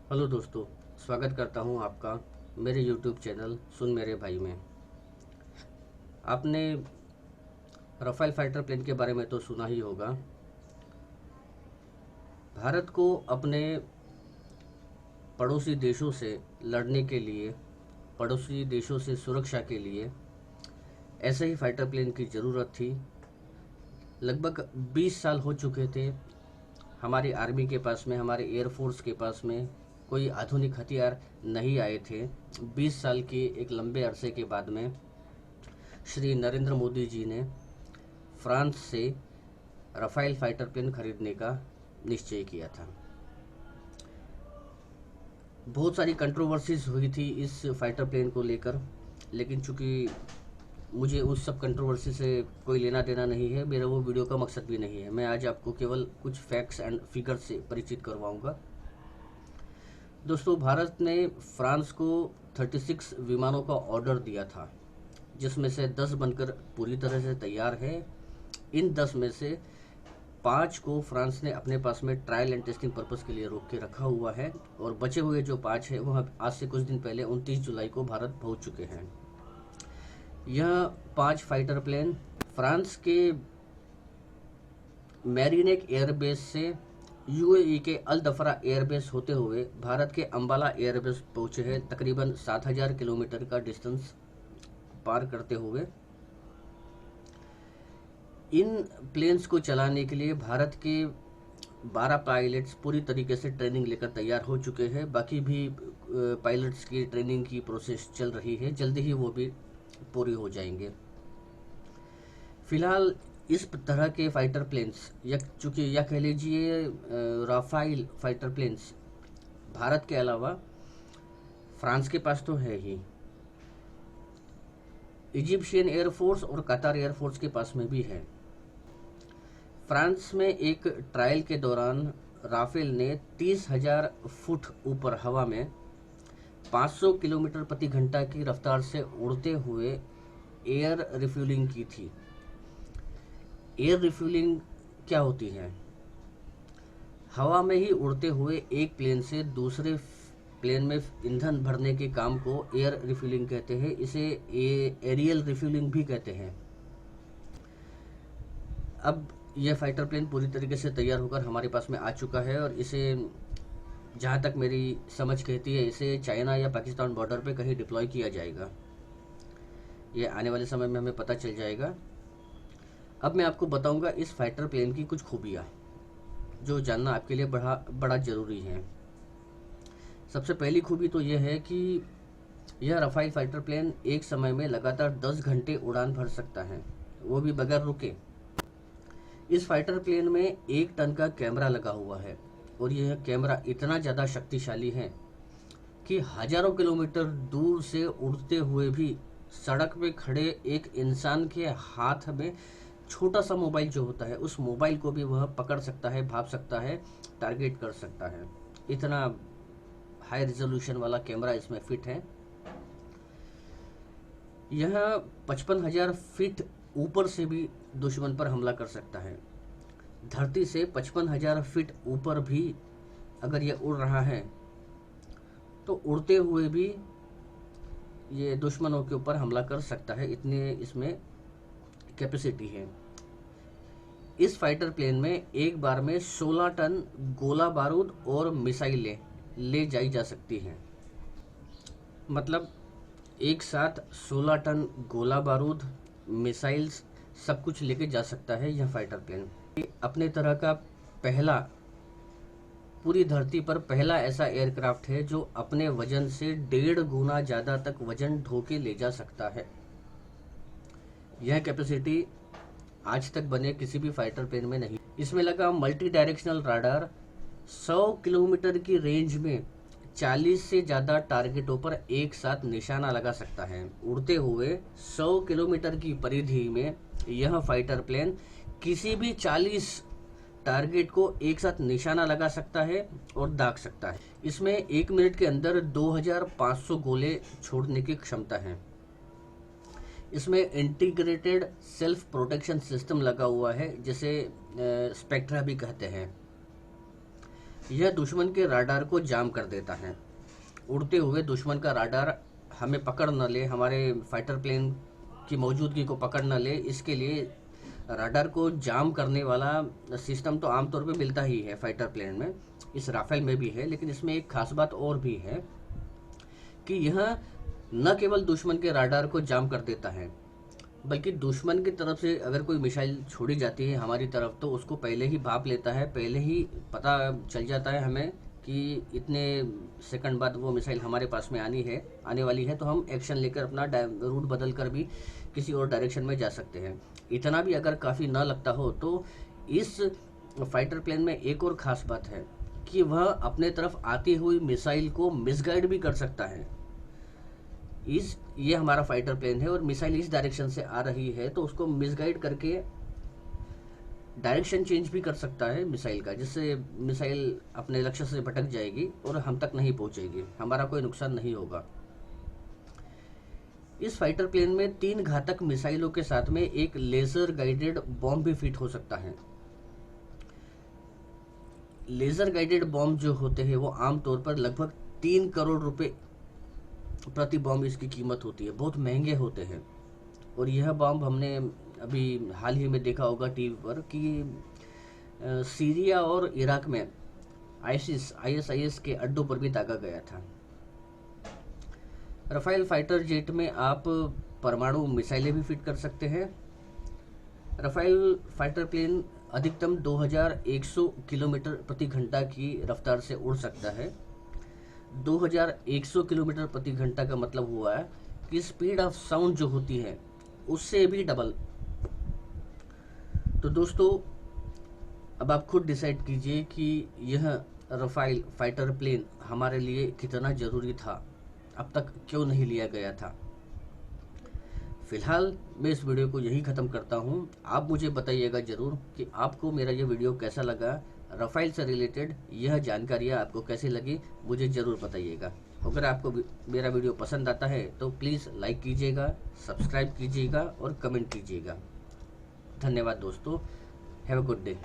Hello दोस्तों, स्वागत करता हूं आपका मेरे YouTube चैनल सुन मेरे भाई में। आपने राफेल फाइटर प्लेन के बारे में तो सुना ही होगा। भारत को अपने पड़ोसी देशों से लड़ने के लिए, पड़ोसी देशों से सुरक्षा के लिए ऐसे ही फाइटर प्लेन की ज़रूरत थी। लगभग 20 साल हो चुके थे हमारी आर्मी के पास में, हमारे एयरफोर्स के पास में कोई आधुनिक हथियार नहीं आए थे। 20 साल के एक लंबे अरसे के बाद में श्री नरेंद्र मोदी जी ने फ्रांस से राफेल फाइटर प्लेन खरीदने का निश्चय किया था। बहुत सारी कंट्रोवर्सीज हुई थी इस फाइटर प्लेन को लेकर, लेकिन चूंकि मुझे उस सब कंट्रोवर्सी से कोई लेना देना नहीं है, मेरा वो वीडियो का मकसद भी नहीं है। मैं आज आपको केवल कुछ फैक्ट्स एंड फिगर्स से परिचित करवाऊंगा। दोस्तों, भारत ने फ्रांस को 36 विमानों का ऑर्डर दिया था, जिसमें से 10 बनकर पूरी तरह से तैयार है। इन 10 में से 5 को फ्रांस ने अपने पास में ट्रायल एंड टेस्टिंग पर्पस के लिए रोक के रखा हुआ है, और बचे हुए जो 5 है वह आज से कुछ दिन पहले 29 जुलाई को भारत पहुंच चुके हैं। यह 5 फाइटर प्लेन फ्रांस के मैरीनेक एयरबेस से यूएई के अल दफरा एयरबेस होते हुए भारत के अंबाला एयरबेस पहुंचे हैं, तकरीबन 7000 किलोमीटर का डिस्टेंस पार करते हुए। इन प्लेन्स को चलाने के लिए भारत के 12 पायलट्स पूरी तरीके से ट्रेनिंग लेकर तैयार हो चुके हैं। बाकी भी पायलट्स की ट्रेनिंग की प्रोसेस चल रही है, जल्दी ही वो भी पूरी हो जाएंगे। फिलहाल इस तरह के फाइटर प्लेन्स या चूँकि या कह लीजिए राफेल फाइटर प्लेन्स भारत के अलावा फ्रांस के पास तो है ही, इजिप्शियन एयरफोर्स और कतार एयरफोर्स के पास में भी है। फ्रांस में एक ट्रायल के दौरान राफेल ने 30,000 फुट ऊपर हवा में 500 किलोमीटर प्रति घंटा की रफ्तार से उड़ते हुए एयर रिफ्यूलिंग की थी। एयर रिफ्यूलिंग क्या होती है? हवा में ही उड़ते हुए एक प्लेन से दूसरे प्लेन में ईंधन भरने के काम को एयर रिफ्यूलिंग कहते हैं। इसे एरियल रिफ्यूलिंग भी कहते हैं। अब यह फाइटर प्लेन पूरी तरीके से तैयार होकर हमारे पास में आ चुका है, और इसे जहाँ तक मेरी समझ कहती है इसे चाइना या पाकिस्तान बॉर्डर पे कहीं डिप्लॉय किया जाएगा। ये आने वाले समय में हमें पता चल जाएगा। अब मैं आपको बताऊंगा इस फाइटर प्लेन की कुछ खूबियाँ जो जानना आपके लिए बड़ा बड़ा ज़रूरी है। सबसे पहली खूबी तो यह है कि यह राफेल फाइटर प्लेन एक समय में लगातार 10 घंटे उड़ान भर सकता है, वो भी बगैर रुके। इस फाइटर प्लेन में 1 टन का कैमरा लगा हुआ है, और यह कैमरा इतना ज़्यादा शक्तिशाली है कि हजारों किलोमीटर दूर से उड़ते हुए भी सड़क पे खड़े एक इंसान के हाथ में छोटा सा मोबाइल जो होता है, उस मोबाइल को भी वह पकड़ सकता है, भाप सकता है, टारगेट कर सकता है। इतना हाई रिजोल्यूशन वाला कैमरा इसमें फिट है। यह 55,000 फीट ऊपर से भी दुश्मन पर हमला कर सकता है। धरती से 55,000 फीट ऊपर भी अगर यह उड़ रहा है तो उड़ते हुए भी ये दुश्मनों के ऊपर हमला कर सकता है, इतने इसमें कैपेसिटी है। इस फाइटर प्लेन में एक बार में 16 टन गोला बारूद और मिसाइलें ले जाई जा सकती हैं। मतलब एक साथ 16 टन गोला बारूद, मिसाइल्स, सब कुछ लेके जा सकता है यह फाइटर प्लेन। अपने तरह का पहला, पूरी धरती पर पहला ऐसा एयरक्राफ्ट है जो अपने वजन से 1.5 गुना ज़्यादा तक वजन ढो के ले जा सकता है। यह कैपेसिटी आज तक बने किसी भी फाइटर प्लेन में नहीं। इसमें लगा मल्टी डायरेक्शनल राडार 100 किलोमीटर की रेंज में 40 से ज़्यादा टारगेटों पर एक साथ निशाना लगा सकता है। उड़ते हुए 100 किलोमीटर की परिधि में यह फाइटर प्लेन किसी भी 40 टारगेट को एक साथ निशाना लगा सकता है और दाग सकता है। इसमें 1 मिनट के अंदर 2500 गोले छोड़ने की क्षमता है। इसमें इंटीग्रेटेड सेल्फ प्रोटेक्शन सिस्टम लगा हुआ है, जिसे स्पेक्ट्रा भी कहते हैं। यह दुश्मन के राडार को जाम कर देता है। उड़ते हुए दुश्मन का राडार हमें पकड़ न ले, हमारे फाइटर प्लेन की मौजूदगी को पकड़ न ले, इसके लिए राडार को जाम करने वाला सिस्टम तो आमतौर पे मिलता ही है फाइटर प्लेन में, इस राफेल में भी है। लेकिन इसमें एक खास बात और भी है कि यह न केवल दुश्मन के राडार को जाम कर देता है, बल्कि दुश्मन की तरफ से अगर कोई मिसाइल छोड़ी जाती है हमारी तरफ, तो उसको पहले ही भाप लेता है, पहले ही पता चल जाता है हमें कि इतने सेकंड बाद वो मिसाइल हमारे पास में आने वाली है, तो हम एक्शन लेकर अपना रूट बदल कर भी किसी और डायरेक्शन में जा सकते हैं। इतना भी अगर काफ़ी ना लगता हो तो इस फाइटर प्लेन में एक और ख़ास बात है कि वह अपने तरफ आती हुई मिसाइल को मिसगाइड भी कर सकता है। ये हमारा फाइटर प्लेन है और मिसाइल इस डायरेक्शन से आ रही है, तो उसको मिसगाइड करके डायरेक्शन चेंज भी कर सकता है मिसाइल का, जिससे मिसाइल अपने लक्ष्य से भटक जाएगी और हम तक नहीं पहुंचेगी, हमारा कोई नुकसान नहीं होगा। इस फाइटर प्लेन में 3 घातक मिसाइलों के साथ में एक लेजर गाइडेड बॉम्ब भी फिट हो सकता है। लेजर गाइडेड बॉम्ब जो होते हैं वो आमतौर पर लगभग 3 करोड़ रुपए प्रति बॉम्ब इसकी कीमत होती है, बहुत महंगे होते हैं। और यह बॉम्ब हमने अभी हाल ही में देखा होगा टीवी पर कि सीरिया और इराक में ISIS के अड्डों पर भी दागा गया था। राफेल फाइटर जेट में आप परमाणु मिसाइलें भी फिट कर सकते हैं। राफेल फाइटर प्लेन अधिकतम 2100 किलोमीटर प्रति घंटा की रफ्तार से उड़ सकता है। 2100 किलोमीटर प्रति घंटा का मतलब हुआ है कि स्पीड ऑफ साउंड जो होती है उससे भी डबल। तो दोस्तों, अब आप खुद डिसाइड कीजिए कि यह राफेल फाइटर प्लेन हमारे लिए कितना ज़रूरी था, अब तक क्यों नहीं लिया गया था। फिलहाल मैं इस वीडियो को यही ख़त्म करता हूँ। आप मुझे बताइएगा ज़रूर कि आपको मेरा ये वीडियो कैसा लगा, राफेल से रिलेटेड यह जानकारियाँ आपको कैसी लगी, मुझे ज़रूर बताइएगा। अगर आपको मेरा वीडियो पसंद आता है तो प्लीज़ लाइक कीजिएगा, सब्सक्राइब कीजिएगा और कमेंट कीजिएगा। धन्यवाद दोस्तों, हैव अ गुड डे।